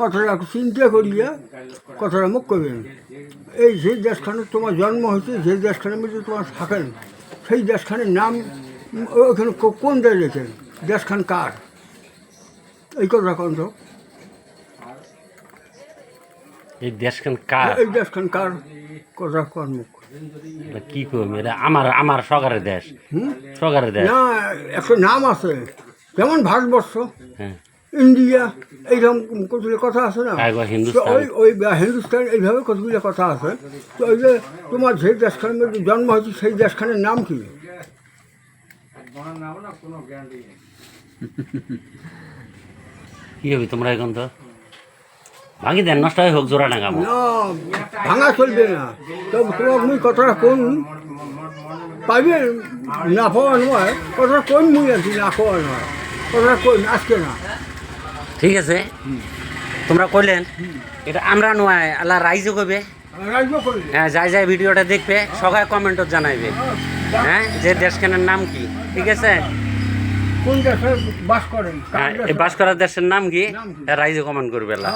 কথাটা চিন্তা করিয়া কথাটা মুখ করবেন। এই যে দেশখানে তোমার জন্ম হয়েছে, যে দেশখানের মধ্যে তোমার থাকেন, সেই দেশখানের নাম ওখানে কোন দেশ রেখেন, দেশখান কার, এই কথা কোন তো, এই দেশখান কার, এই দেশখান কার কথা কোন মুখ। কি করবো, এটা আমার সরকারের দেশ, সরকারের দেশ না, একটা নাম আছে, যেমন ভারতবর্ষ, হ্যাঁ, ইন্ডিয়া, এইরকম কতগুলো কথা আছে না, হিন্দুস্তান, ওই হিন্দুস্তান, এইভাবে কতগুলো কথা আছে। তো ওই যে তোমার যে দেশখানের মধ্যে জন্ম হয়েছে সেই দেশখানের নাম কি? কি হবে তোমরা এখন তো ভাঙি দেন, নষ্ট হয়ে হোক, জোড়া না গাবো না, ভাঙা চলবে না। তো তোমার মুই কথাটা কোন পাইবে, না পাওয়া নয়, কথাটা কোন মুই আছি, না পাওয়া নয়, কথাটা কোন আজকে না। ঠিক আছে, তোমরা কইলেন এটা আমরা নয়, আল্লাহ রাইজও কইবে, রাজ্য করবে, হ্যাঁ, যাই ভিডিওটা দেখবে সবাই কমেন্টত জানাইবে, হ্যাঁ, যে দেশখানের নাম কি, ঠিক আছে, কোন দেশে বাস করেন, হ্যাঁ, এই বাস করার দেশের নাম কি, নাম কি? রাইজে কমেন্ট করবে আল্লাহ।